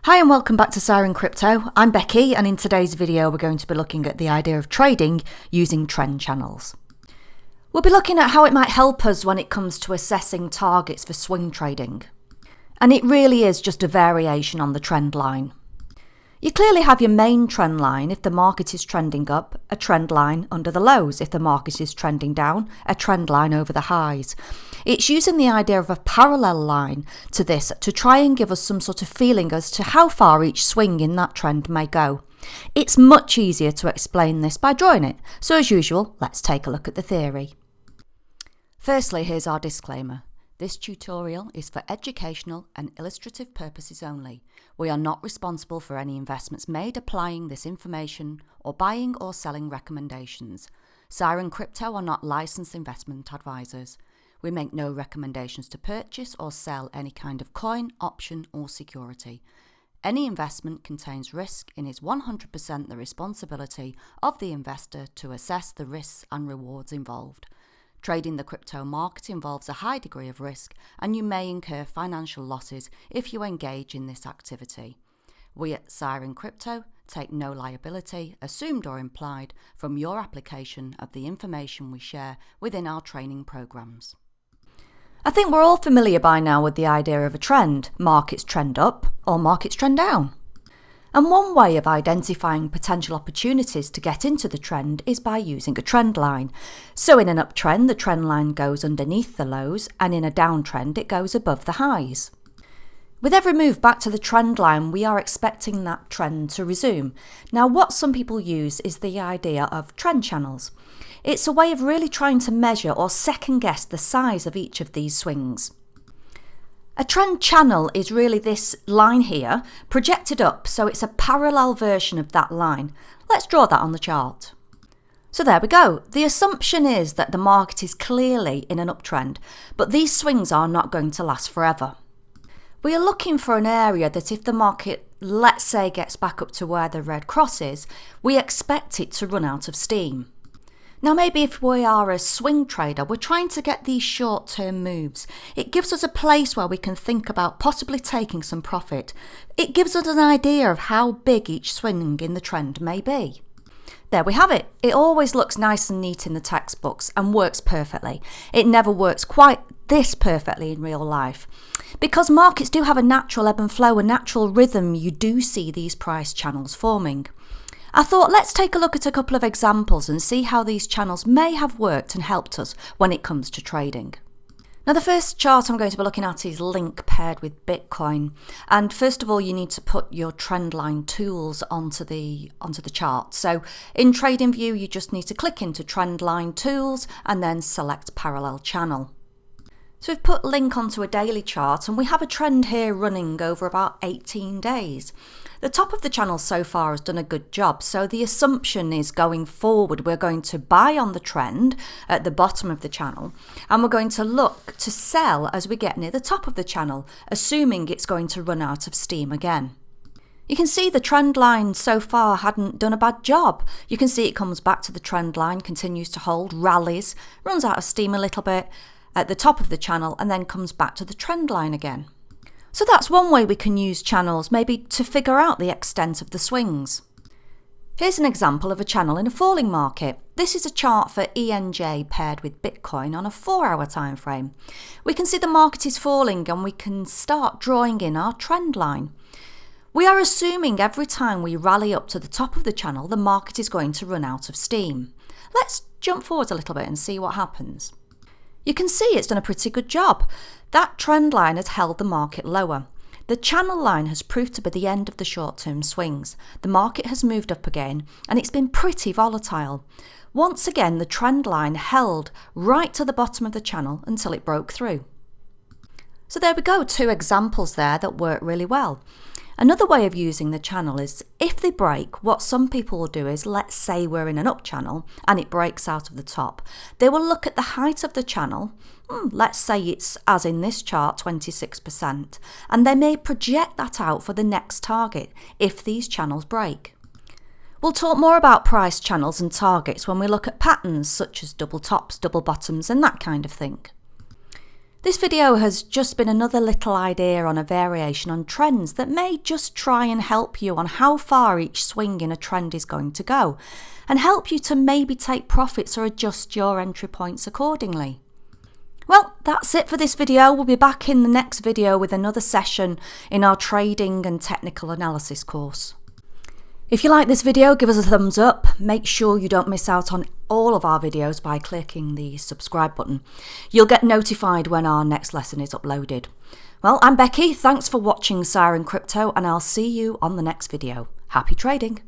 Hi and welcome back to Siren Crypto. I'm Becky, and in today's video we're going to be looking at the idea of trading using trend channels. We'll be looking at how it might help us when it comes to assessing targets for swing trading. And it really is just a variation on the trend line. You clearly have your main trend line if the market is trending up, a trend line under the lows. If the market is trending down, a trend line over the highs. It's using the idea of a parallel line to this to try and give us some sort of feeling as to how far each swing in that trend may go. It's much easier to explain this by drawing it. So as usual, let's take a look at the theory. Firstly, here's our disclaimer. This tutorial is for educational and illustrative purposes only. We are not responsible for any investments made applying this information or buying or selling recommendations. Siren Crypto are not licensed investment advisors. We make no recommendations to purchase or sell any kind of coin, option or security. Any investment contains risk and is 100% the responsibility of the investor to assess the risks and rewards involved. Trading the crypto market involves a high degree of risk, and you may incur financial losses if you engage in this activity. We at Siren Crypto take no liability, assumed or implied, from your application of the information we share within our training programs. I think we're all familiar by now with the idea of a trend. Markets trend up or markets trend down. And one way of identifying potential opportunities to get into the trend is by using a trend line. So in an uptrend, the trend line goes underneath the lows, and in a downtrend, it goes above the highs. With every move back to the trend line, we are expecting that trend to resume. Now, what some people use is the idea of trend channels. It's a way of really trying to measure or second guess the size of each of these swings. A trend channel is really this line here, projected up, so it's a parallel version of that line. Let's draw that on the chart. So there we go. The assumption is that the market is clearly in an uptrend, but these swings are not going to last forever. We are looking for an area that if the market, let's say, gets back up to where the red cross is, we expect it to run out of steam. Now maybe if we are a swing trader, we're trying to get these short-term moves. It gives us a place where we can think about possibly taking some profit. It gives us an idea of how big each swing in the trend may be. There we have it. It always looks nice and neat in the textbooks and works perfectly. It never works quite this perfectly in real life. Because markets do have a natural ebb and flow, a natural rhythm, you do see these price channels forming. I thought let's take a look at a couple of examples and see how these channels may have worked and helped us when it comes to trading. Now the first chart I'm going to be looking at is Link paired with Bitcoin. And first of all, you need to put your trend line tools onto the chart. So in TradingView, you just need to click into trend line tools and then select parallel channel. So we've put Link onto a daily chart and we have a trend here running over about 18 days. The top of the channel so far has done a good job, so the assumption is going forward we're going to buy on the trend at the bottom of the channel and we're going to look to sell as we get near the top of the channel, assuming it's going to run out of steam again. You can see the trend line so far hadn't done a bad job. You can see it comes back to the trend line, continues to hold, rallies, runs out of steam a little bit at the top of the channel and then comes back to the trend line again. So that's one way we can use channels, maybe to figure out the extent of the swings. Here's an example of a channel in a falling market. This is a chart for ENJ paired with Bitcoin on a 4-hour time frame. We can see the market is falling and we can start drawing in our trend line. We are assuming every time we rally up to the top of the channel, the market is going to run out of steam. Let's jump forward a little bit and see what happens. You can see it's done a pretty good job. That trend line has held the market lower. The channel line has proved to be the end of the short-term swings. The market has moved up again and it's been pretty volatile. Once again, the trend line held right to the bottom of the channel until it broke through. So there we go, 2 examples there that work really well. Another way of using the channel is if they break, what some people will do is, let's say we're in an up channel and it breaks out of the top. They will look at the height of the channel, let's say it's, as in this chart, 26%, and they may project that out for the next target if these channels break. We'll talk more about price channels and targets when we look at patterns such as double tops, double bottoms and that kind of thing. This video has just been another little idea on a variation on trends that may just try and help you on how far each swing in a trend is going to go, and help you to maybe take profits or adjust your entry points accordingly. Well, that's it for this video. We'll be back in the next video with another session in our trading and technical analysis course. If you like this video, give us a thumbs up. Make sure you don't miss out on all of our videos by clicking the subscribe button. You'll get notified when our next lesson is uploaded. Well, I'm Becky. Thanks for watching Siren Crypto, and I'll see you on the next video. Happy trading!